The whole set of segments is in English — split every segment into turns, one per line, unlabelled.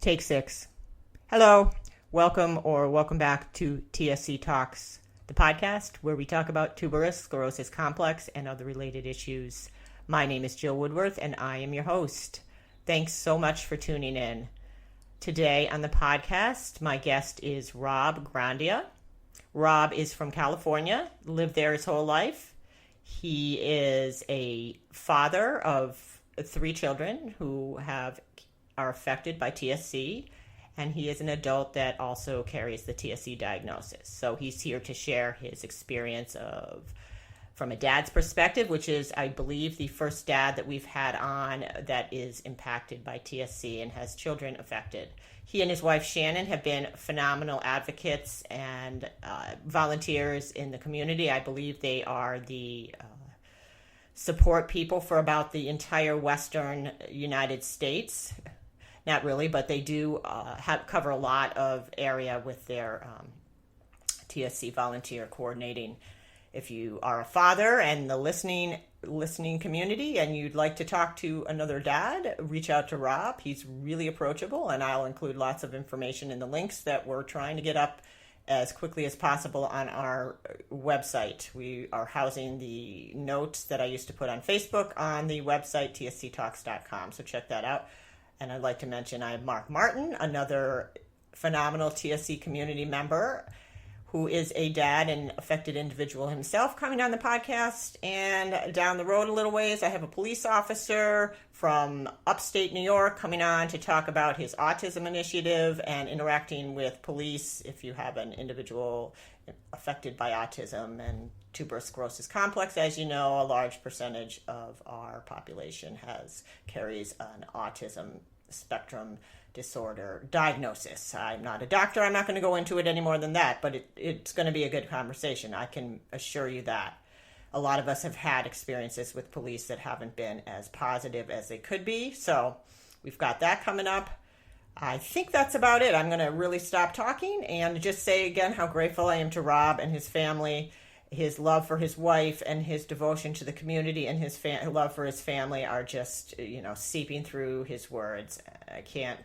Take 6. Hello, welcome back to TSC Talks, the podcast where we talk about tuberous sclerosis complex and other related issues. My name is Jill Woodworth and I am your host. Thanks so much for tuning in. Today on the podcast, my guest is Rob Grandia. Rob is from California, lived there his whole life. He is a father of 3 children who are affected by TSC, and he is an adult that also carries the TSC diagnosis. So he's here to share his experience from a dad's perspective, which is, I believe, the first dad that we've had on that is impacted by TSC and has children affected. He and his wife Shannon have been phenomenal advocates and volunteers in the community. I believe they are the support people for about the entire Western United States. Not really, but they do cover a lot of area with their TSC volunteer coordinating. If you are a father and the listening community and you'd like to talk to another dad, reach out to Rob. He's really approachable, and I'll include lots of information in the links that we're trying to get up as quickly as possible on our website. We are housing the notes that I used to put on Facebook on the website, tsctalks.com, so check that out. And I'd like to mention I have Mark Martin, another phenomenal TSC community member who is a dad and affected individual himself, coming on the podcast. And down the road a little ways, I have a police officer from upstate New York coming on to talk about his autism initiative and interacting with police if you have an individual affected by autism and tuberous sclerosis complex. As you know, a large percentage of our population carries an autism spectrum disorder diagnosis. I'm not a doctor. I'm not going to go into it any more than that, but it's going to be a good conversation. I can assure you that. A lot of us have had experiences with police that haven't been as positive as they could be. So we've got that coming up. I think that's about it. I'm going to really stop talking and just say again how grateful I am to Rob and his family. His love for his wife and his devotion to the community and his love for his family are just, seeping through his words. I can't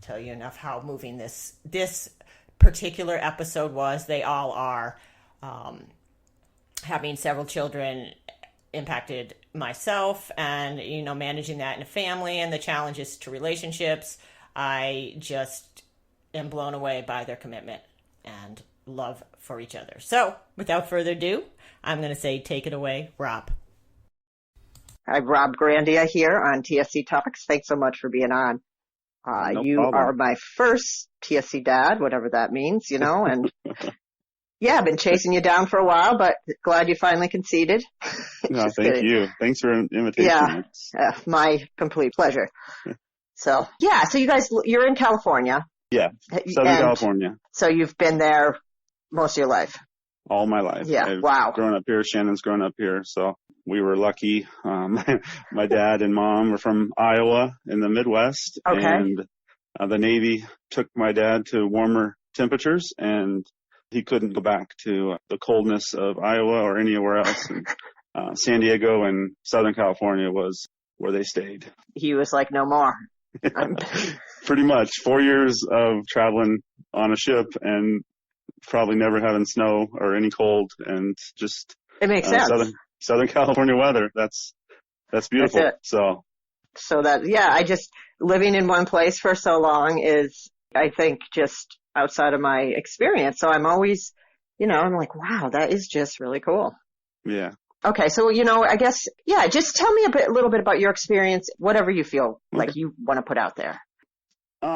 tell you enough how moving this particular episode was. They all are. Having several children impacted myself and, managing that in a family and the challenges to relationships. I just am blown away by their commitment and love for each other. So, without further ado, I'm going to say take it away, Rob.
Hi, Rob Grandia here on TSC Talks. Thanks so much for being on. You problem. Are my first TSC dad, whatever that means, and yeah, I've been chasing you down for a while, but glad you finally conceded.
No, thank you. Thanks for the invitation.
Yeah, my complete pleasure. So you guys, you're in California.
Yeah, Southern California.
So you've been there most of your life?
All my life.
Yeah, wow.
Grown up here. Shannon's grown up here. So we were lucky. My dad and mom were from Iowa in the Midwest.
Okay.
And the Navy took my dad to warmer temperatures, and he couldn't go back to the coldness of Iowa or anywhere else. And, San Diego and Southern California was where they stayed.
He was like, no more.
Pretty much 4 years of traveling on a ship and probably never having snow or any cold, and just
it makes sense.
Southern California weather. That's beautiful.
That's it. So that, I just living in one place for so long is, I think, just outside of my experience. So I'm always, I'm like, wow, that is just really cool.
Yeah.
Okay. So, I guess, just tell me a little bit about your experience, whatever you feel like you want to put out there.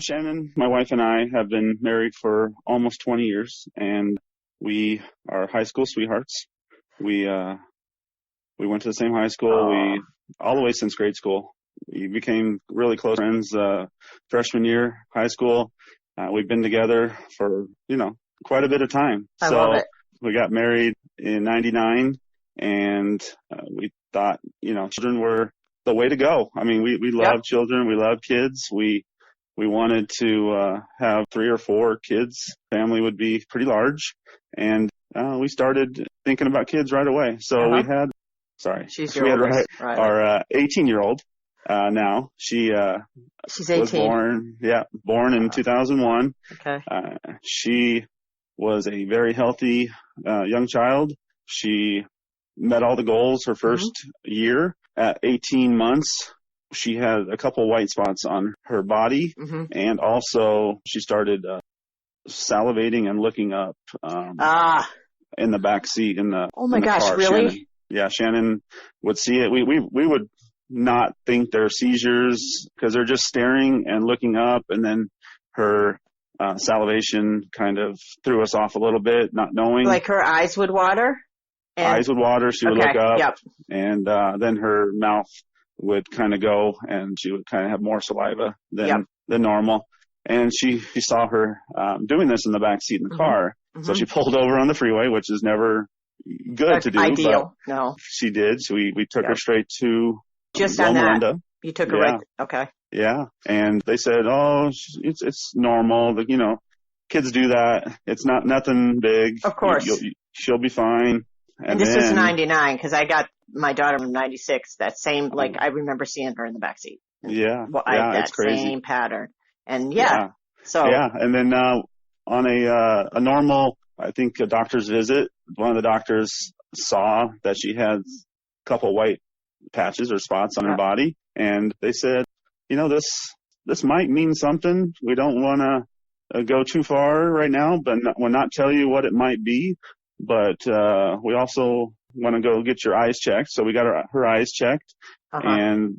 Shannon, my wife, and I have been married for almost 20 years, and we are high school sweethearts. We went to the same high school. All the way since grade school. We became really close friends freshman year, high school. We've been together for, quite a bit of time.
I love it.
We got married in 99, and we thought, children were the way to go. I mean, we love children. We love kids. We wanted to have 3 or 4 kids. Family would be pretty large. And we started thinking about kids right away. So we had our 18-year-old now. She's
18.
was born in 2001.
Okay.
She was a very healthy young child. She met all the goals her first year. At 18 months, she had a couple white spots on her body, and also she started salivating and looking up in the back seat in the
oh my
in the
gosh,
car.
really?
Shannon would see it. We would not think they're seizures because they're just staring and looking up, and then her salivation kind of threw us off a little bit, not knowing.
Like her eyes would water?
Eyes would water, she would look up,
yep.
and then her mouth would kind of go, and she would kind of have more saliva than normal. And she saw her doing this in the back seat in the car, so she pulled over on the freeway, which is never good to do.
Ideal, no.
She did, so we took her straight to
just
Loma
on that.
Linda.
You took her right, okay.
Yeah, and they said, oh, it's normal, kids do that. It's nothing big.
Of course.
She'll be fine.
And this was 99 because I got my daughter in 96. That same, I remember seeing her in the backseat.
Yeah.
It's crazy. Same pattern. And and then on a normal, I think a doctor's visit, one of the doctors saw that she had a couple white patches or spots on her body, and they said, this might mean something. We don't want to go too far right now, but we'll not tell you what it might be. But we also want to go get your eyes checked. So we got her eyes checked. And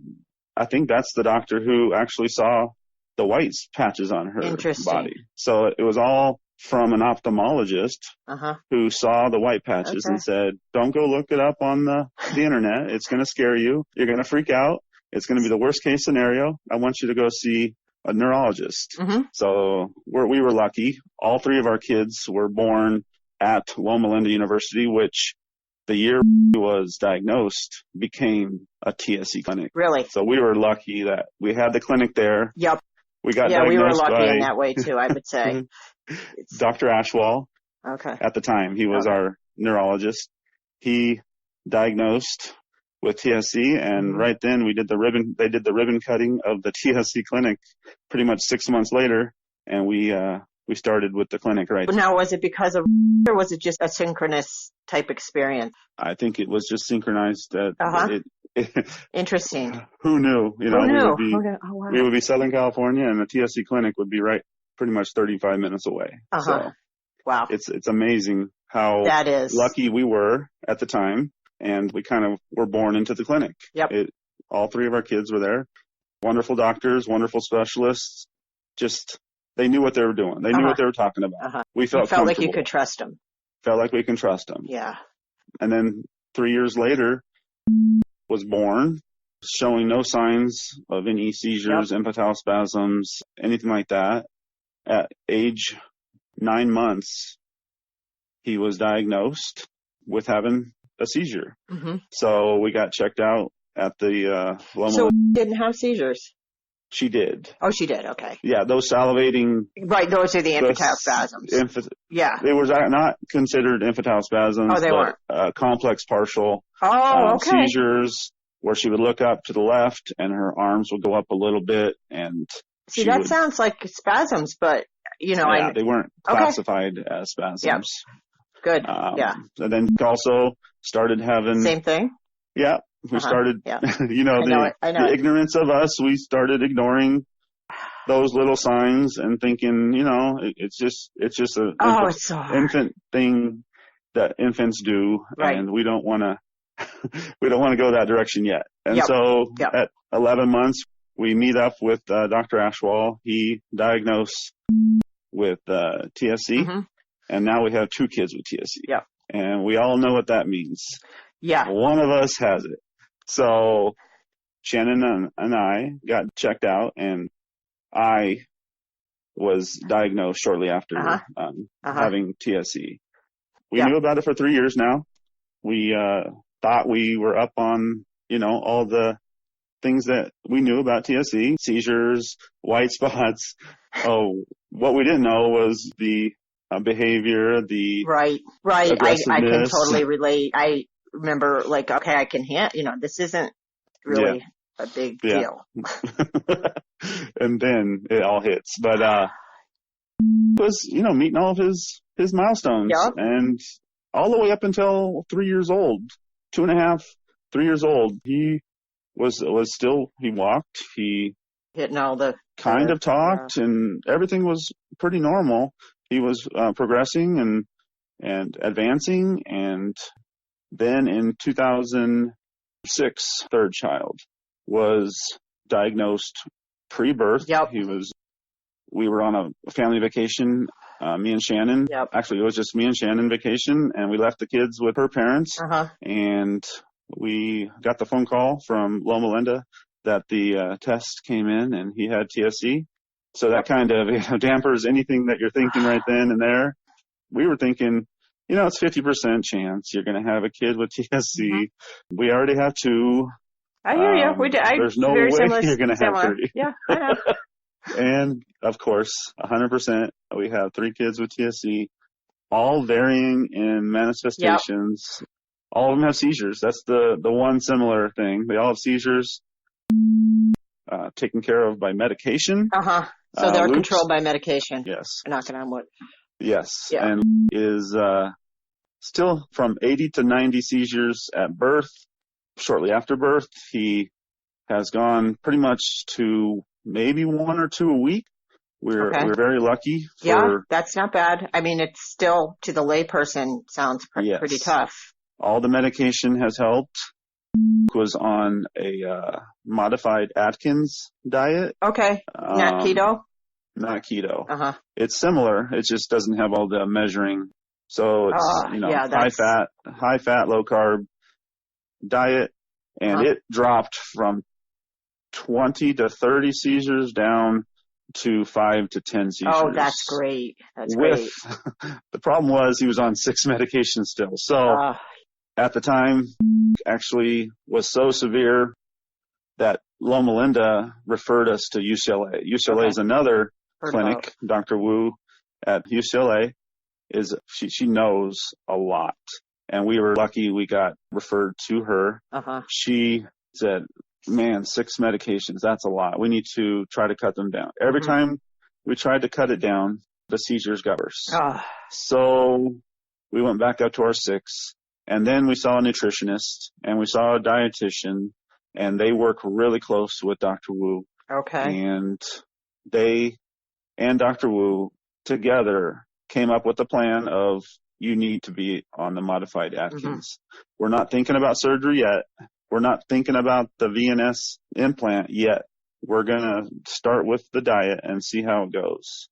I think that's the doctor who actually saw the white patches on her body. So it was all from an ophthalmologist who saw the white patches and said, don't go look it up on the internet. It's going to scare you. You're going to freak out. It's going to be the worst case scenario. I want you to go see a neurologist. So we were lucky. All three of our kids were born at Loma Linda University, which the year was diagnosed became a TSC clinic. Really?
So we were lucky that we had the clinic there.
Yep.
We got diagnosed
we were lucky
by
in that way too, I would say.
Dr. Ashwell.
Okay.
At the time, he was our neurologist. He diagnosed with TSC, and right then they did the ribbon cutting of the TSC clinic pretty much 6 months later, and we started with the clinic right.
But now, was it because of, or was it just a synchronous type experience?
I think it was just synchronized.
Interesting.
Who knew?
Who knew?
We would be Southern California, and the TSC clinic would be right pretty much 35 minutes away. So
wow.
It's amazing how
that is
lucky we were at the time, and we kind of were born into the clinic.
Yep.
All three of our kids were there. Wonderful doctors, wonderful specialists. Just they knew what they were doing. They knew what they were talking about. We felt
like you could trust them.
Felt like we can trust them.
Yeah.
And then 3 years later, was born, showing no signs of any seizures, infantile spasms, anything like that. At age 9 months, he was diagnosed with having a seizure. So we got checked out at the Loma.
So didn't have seizures?
She did.
Oh, she did. Okay.
Yeah, those salivating.
Right, those are the infantile spasms.
They were not considered infantile spasms.
Oh, they weren't.
Complex partial.
Oh, okay.
Seizures where she would look up to the left and her arms would go up a little bit, and
see, that sounds like spasms, but
they weren't classified as spasms.
Yep. Good.
And then also started having
same thing.
Yeah. We started,
I know
the ignorance of us, we started ignoring those little signs and thinking, it's just an infant thing that infants do.
Right.
And we don't want to go that direction yet. And so at 11 months, we meet up with Dr. Ashwell. He diagnosed with TSC, and now we have 2 kids with TSC.
Yeah.
And we all know what that means.
Yeah.
One of us has it. So Shannon and I got checked out, and I was diagnosed shortly after having TSC. We knew about it for 3 years now. We thought we were up on, all the things that we knew about TSC, seizures, white spots. What we didn't know was the behavior, the
right. I can totally relate. I remember I can this isn't really a big deal.
And then it all hits. But it was, meeting all of his milestones.
Yep.
And all the way up until 3 years old, 2.5, 3 years old, he was still, he walked, he
hitting all the
kind of talked, and everything was pretty normal. He was progressing and advancing. And then in 2006, third child was diagnosed pre-birth.
Yep.
We were on a family vacation, me and Shannon.
Yep.
Actually, it was just me and Shannon vacation, and we left the kids with her parents. And we got the phone call from Loma Linda that the test came in and he had TSC. So that kind of dampers anything that you're thinking right then and there. We were thinking, it's 50% chance you're going to have a kid with TSC. We already have 2.
I hear you.
There's no way you're going to have 3.
Yeah, I know.
And of course, 100%, we have 3 kids with TSC, all varying in manifestations. Yep. All of them have seizures. That's the one similar thing. They all have seizures, taken care of by medication.
So they're controlled by medication.
Yes.
Knocking on wood.
Yes.
Yeah.
And is still from 80 to 90 seizures at birth. Shortly after birth, he has gone pretty much to maybe 1 or 2 a week. We're very lucky.
That's not bad. I mean, it's still, to the layperson, sounds pretty tough.
All the medication has helped. Was on a modified Atkins diet.
Okay. Not keto?
Not keto. It's similar. It just doesn't have all the measuring. So it's high fat, low carb diet, and it dropped from 20 to 30 seizures down to 5 to 10 seizures.
Oh, that's great. Great.
The problem was he was on 6 medications still. So at the time, actually was so severe that Loma Linda referred us to UCLA. UCLA is another clinic. Dr. Wu at UCLA she knows a lot. And we were lucky we got referred to her. She said, man, 6 medications, that's a lot. We need to try to cut them down. Every time we tried to cut it down, the seizures got worse. So we went back up to our 6. And then we saw a nutritionist and we saw a dietitian, and they work really close with Dr. Wu.
Okay.
And they and Dr. Wu together came up with a plan of, you need to be on the modified Atkins. We're not thinking about surgery yet. We're not thinking about the VNS implant yet. We're going to start with the diet and see how it goes.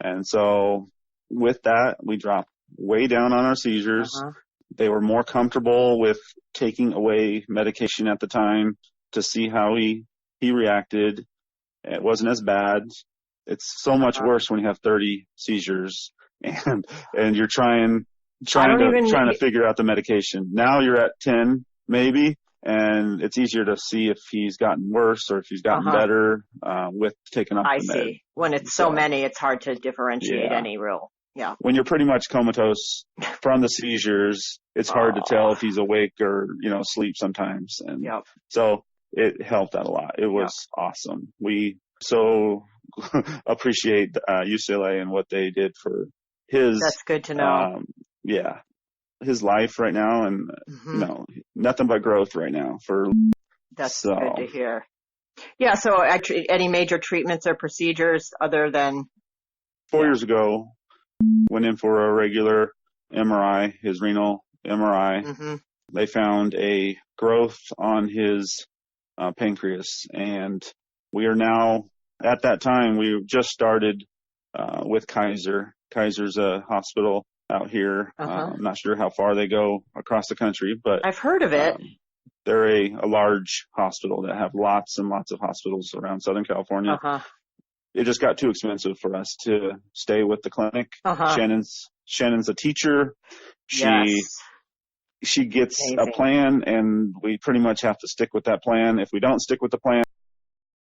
And so with that, we dropped way down on our seizures. They were more comfortable with taking away medication at the time to see how he reacted. It wasn't as bad. It's so much worse when you have 30 seizures and you're trying to figure out the medication. Now you're at 10 maybe, and it's easier to see if he's gotten worse or if he's gotten better with taking up the med. I see.
When it's so many, it's hard to differentiate any real. Yeah.
When you're pretty much comatose from the seizures, it's hard to tell if he's awake or, asleep sometimes. And so it helped out a lot. It was awesome. We so appreciate UCLA and what they did for his.
That's good to know.
His life right now, and nothing but growth right now.
That's good to hear. Yeah. So actually, any major treatments or procedures other than
4 years ago? Went in for a regular MRI, his renal MRI. They found a growth on his pancreas. And we are now, at that time, we just started with Kaiser. Kaiser's a hospital out here. I'm not sure how far they go across the country, but
I've heard of it.
They're a large hospital that have lots and lots of hospitals around Southern California. It just got too expensive for us to stay with the clinic. Shannon's a teacher. She gets a plan, and we pretty much have to stick with that plan. If we don't stick with the plan,